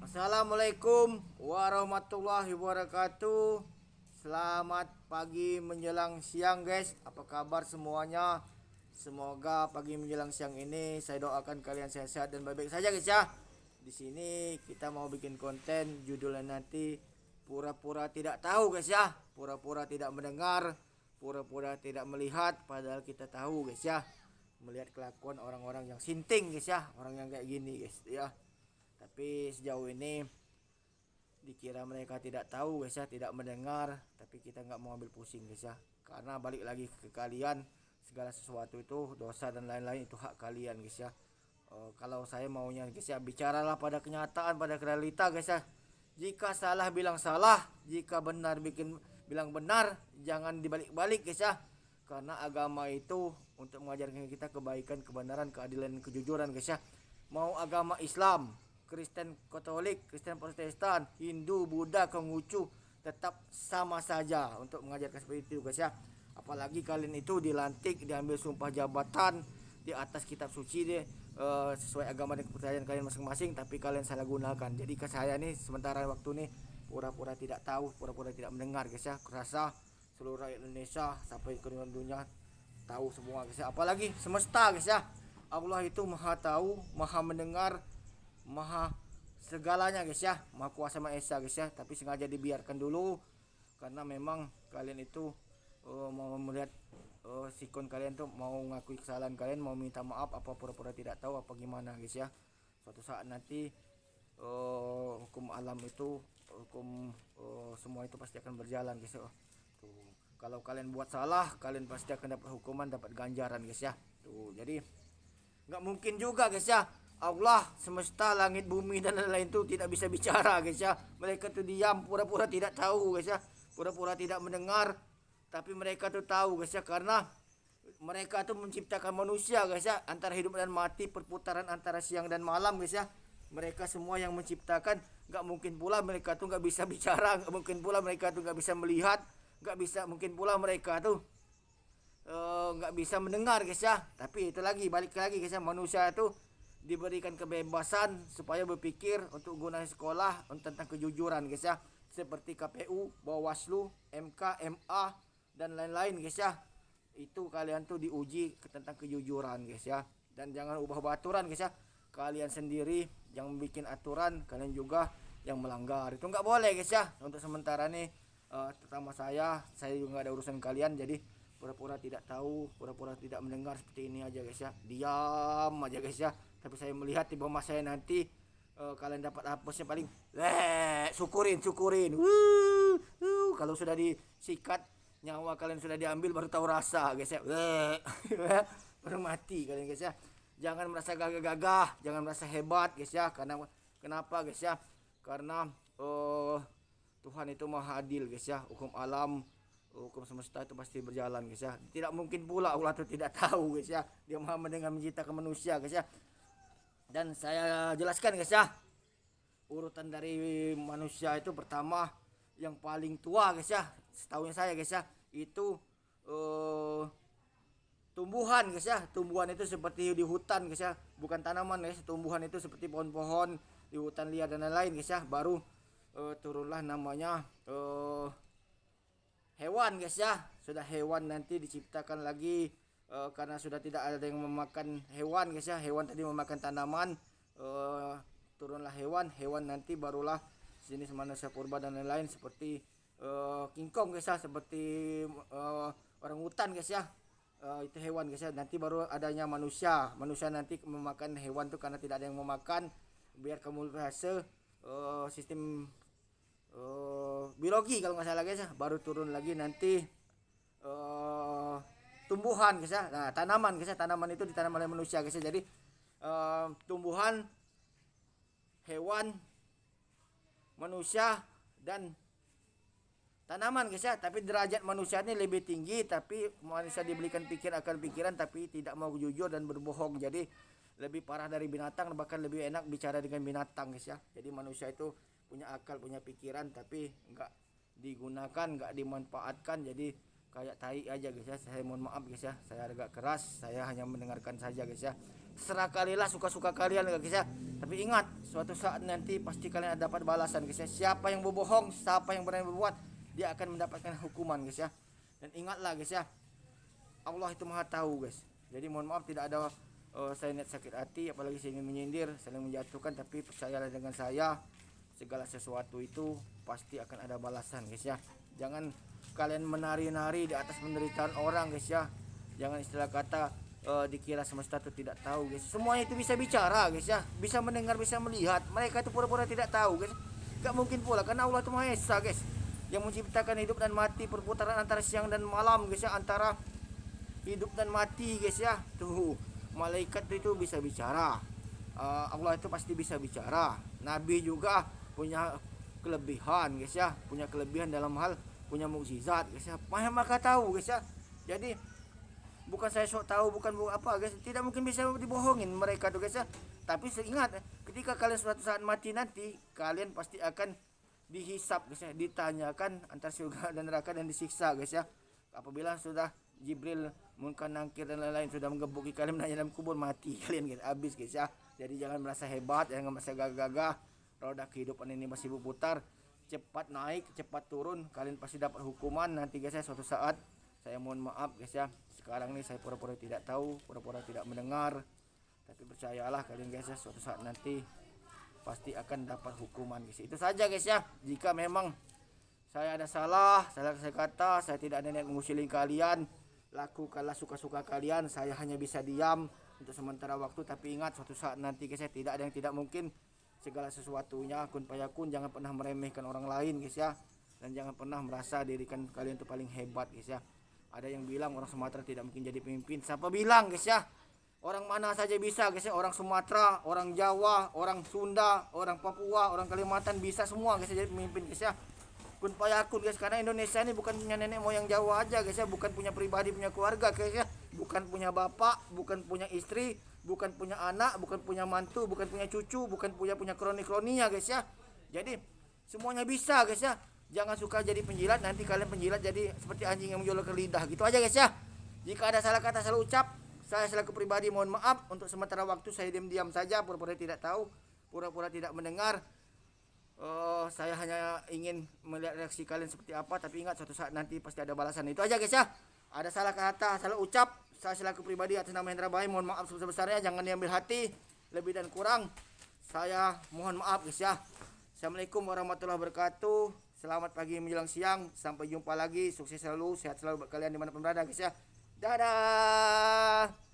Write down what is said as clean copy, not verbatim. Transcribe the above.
Assalamualaikum warahmatullahi wabarakatuh. Selamat pagi menjelang siang guys. Apa kabar semuanya? Semoga pagi menjelang siang ini saya doakan kalian sehat-sehat dan baik-baik saja guys ya. Di sini kita mau bikin konten judulnya nanti pura-pura tidak tahu guys ya. Pura-pura tidak mendengar, pura-pura tidak melihat padahal kita tahu guys ya. Melihat kelakuan orang-orang yang sinting guys ya, orang yang kayak gini guys ya. Tapi sejauh ini dikira mereka tidak tahu guys ya, tidak mendengar, tapi kita nggak mau ambil pusing guys ya, karena balik lagi ke kalian, segala sesuatu itu dosa dan lain-lain itu hak kalian guys ya. Kalau saya maunya guys ya, bicaralah pada kenyataan, pada realita guys ya. Jika salah bilang salah, jika benar bilang benar, jangan dibalik-balik guys ya, karena agama itu untuk mengajarkan kita kebaikan, kebenaran, keadilan, dan kejujuran guys ya. Mau agama Islam, Kristen Katolik, Kristen Protestan, Hindu, Buddha, Konghucu, tetap sama saja untuk mengajarkan seperti itu guys ya. Apalagi kalian itu dilantik, diambil sumpah jabatan di atas kitab suci deh, sesuai agama dan kepercayaan kalian masing-masing, tapi kalian salah gunakan. Jadi ke saya nih sementara waktu nih pura-pura tidak tahu, pura-pura tidak mendengar guys ya. Kerasa seluruh rakyat Indonesia sampai ke dunia tahu semua guys ya. Apalagi semesta guys ya. Allah itu maha tahu, maha mendengar, maha segalanya guys ya, maha kuasa maha esa guys ya. Tapi sengaja dibiarkan dulu karena memang kalian itu mau melihat sikon kalian tuh, mau ngakui kesalahan kalian, mau minta maaf, apa pura-pura tidak tahu apa gimana guys ya. Suatu saat nanti hukum alam itu, hukum semua itu pasti akan berjalan guys ya. Tuh, kalau kalian buat salah, kalian pasti akan dapat hukuman, dapat ganjaran guys ya. Tuh, jadi nggak mungkin juga guys ya, Allah semesta langit bumi dan lain-lain itu tidak bisa bicara guys ya. Mereka tuh diam, pura-pura tidak tahu guys ya, pura-pura tidak mendengar, tapi mereka tuh tahu guys ya, karena mereka tuh menciptakan manusia guys ya, antara hidup dan mati, perputaran antara siang dan malam guys ya. Mereka semua yang menciptakan, nggak mungkin pula mereka tuh nggak bisa bicara, nggak mungkin pula mereka tuh nggak bisa melihat, nggak bisa mungkin pula mereka tuh nggak bisa mendengar guys ya. Tapi itu lagi, balik lagi guys ya, manusia itu diberikan kebebasan supaya berpikir untuk guna sekolah tentang kejujuran guys ya, seperti KPU, Bawaslu, MK, MA dan lain-lain guys ya. Itu kalian tuh diuji tentang kejujuran guys ya, dan jangan ubah aturan guys ya. Kalian sendiri yang bikin aturan, kalian juga yang melanggar, itu nggak boleh guys ya. Untuk sementara nih terutama saya juga nggak ada urusan kalian, jadi pura-pura tidak tahu, pura-pura tidak mendengar seperti ini aja guys ya, diam aja guys ya. Tapi saya melihat di bawah saya nanti kalian dapat hapusnya paling syukurin. Kalau sudah disikat, nyawa kalian sudah diambil, baru tahu rasa guys ya. Baru mati kalian guys ya. Jangan merasa gagah-gagah, jangan merasa hebat guys ya. Karena kenapa guys ya? Karena Tuhan itu maha adil guys ya. Hukum alam, hukum semesta itu pasti berjalan guys ya. Tidak mungkin pula Allah itu tidak tahu guys ya. Dia maha mendengar, menciptakan manusia guys ya. Dan saya jelaskan guys ya, urutan dari manusia itu pertama yang paling tua guys ya, setahunya saya guys ya, itu tumbuhan guys ya. Tumbuhan itu seperti di hutan guys ya, bukan tanaman guys. Tumbuhan itu seperti pohon-pohon di hutan liar dan lain-lain guys ya. Baru turunlah namanya hewan guys ya. Sudah hewan nanti diciptakan lagi, karena sudah tidak ada yang memakan hewan guys ya. Hewan tadi memakan tanaman, turunlah hewan nanti barulah jenis manusia purba dan lain-lain, seperti King Kong guys ya, seperti orang hutan guys ya. Itu hewan guys ya. Nanti baru adanya manusia nanti memakan hewan tuh, karena tidak ada yang memakan, biar kamu berhasil sistem biologi kalau nggak salah guys ya. Baru turun lagi nanti tumbuhan guys ya. Nah, tanaman guys ya, tanaman itu ditanam oleh manusia guys ya. Jadi tumbuhan, hewan, manusia dan tanaman guys ya. Tapi derajat manusia ini lebih tinggi, tapi manusia diberikan akal pikiran, tapi tidak mau jujur dan berbohong. Jadi lebih parah dari binatang, bahkan lebih enak bicara dengan binatang guys ya. Jadi manusia itu punya akal, punya pikiran, tapi nggak digunakan, nggak dimanfaatkan, jadi kayak tai aja guys ya. Saya mohon maaf guys ya, saya agak keras, saya hanya mendengarkan saja guys ya. terserah kalian lah, suka-suka kalian guys ya. Tapi ingat, suatu saat nanti pasti kalian dapat balasan guys ya. Siapa yang berbohong, siapa yang berani berbuat, dia akan mendapatkan hukuman guys ya. Dan ingatlah guys ya, Allah itu maha tahu guys. Jadi mohon maaf tidak ada saya niat sakit hati, apalagi saya ingin menyindir, saling menjatuhkan. Tapi percayalah dengan saya, segala sesuatu itu pasti akan ada balasan guys ya. Jangan kalian menari-nari di atas penderitaan orang guys ya. Jangan istilah kata dikira semesta itu tidak tahu guys. Semuanya itu bisa bicara guys ya, bisa mendengar, bisa melihat. Mereka itu pura-pura tidak tahu guys. Gak mungkin pula, karena Allah itu Maha Esa guys, yang menciptakan hidup dan mati, perputaran antara siang dan malam guys ya, antara hidup dan mati guys ya. Tuh, malaikat itu bisa bicara, Allah itu pasti bisa bicara. Nabi juga punya kelebihan guys ya, punya kelebihan dalam hal punya mukjizat guys ya. Maka tahu guys ya. Jadi bukan saya sok tahu, bukan apa guys, tidak mungkin bisa dibohongin mereka tuh guys ya. Tapi ingat, ketika kalian suatu saat mati nanti, kalian pasti akan dihisap guys ya, ditanyakan antara surga dan neraka dan disiksa guys ya. Apabila sudah Jibril, Munkar, Nakir dan lain-lain sudah menggebuki kalian menanya dalam kubur, mati kalian guys, habis guys ya. Jadi jangan merasa hebat, jangan merasa gagah-gagah. Roda kehidupan ini masih berputar, cepat naik, cepat turun, kalian pasti dapat hukuman nanti guys ya suatu saat. Saya mohon maaf guys ya, sekarang ini saya pura-pura tidak tahu, pura-pura tidak mendengar. Tapi percayalah kalian guys ya, suatu saat nanti pasti akan dapat hukuman guys. Itu saja guys ya. Jika memang saya ada salah kata, saya tidak ada niat mengusilin kalian, lakukanlah suka-suka kalian. Saya hanya bisa diam untuk sementara waktu. Tapi ingat, suatu saat nanti guys ya, tidak ada yang tidak mungkin. Segala sesuatunya kun payakun. Jangan pernah meremehkan orang lain guys ya. Dan jangan pernah merasa dirikan kalian itu paling hebat guys ya. Ada yang bilang orang Sumatera tidak mungkin jadi pemimpin. Siapa bilang guys ya? Orang mana saja bisa guys ya. Orang Sumatera, orang Jawa, orang Sunda, orang Papua, orang Kalimantan bisa semua guys ya jadi pemimpin guys ya. Kun payakun guys, karena Indonesia ini bukan punya nenek moyang Jawa aja guys ya, bukan punya pribadi, punya keluarga guys ya. Bukan punya bapak, bukan punya istri, bukan punya anak, bukan punya mantu, bukan punya cucu, bukan punya kroni-kroninya guys ya. Jadi semuanya bisa guys ya. Jangan suka jadi penjilat, nanti kalian penjilat jadi seperti anjing yang menjolok ke lidah. Gitu aja guys ya. Jika ada salah kata, salah ucap, saya selaku pribadi mohon maaf. Untuk sementara waktu saya diam-diam saja, pura-pura tidak tahu, pura-pura tidak mendengar. Saya hanya ingin melihat reaksi kalian seperti apa. Tapi ingat, suatu saat nanti pasti ada balasan. Itu aja guys ya. Ada salah kata, salah ucap, saya selaku pribadi atas nama Hendra Bayi mohon maaf sebesar-besarnya. Jangan diambil hati, lebih dan kurang saya mohon maaf guys ya. Assalamualaikum warahmatullahi wabarakatuh. Selamat pagi menjelang siang. Sampai jumpa lagi. Sukses selalu, sehat selalu buat kalian dimanapun berada guys ya. Dadah.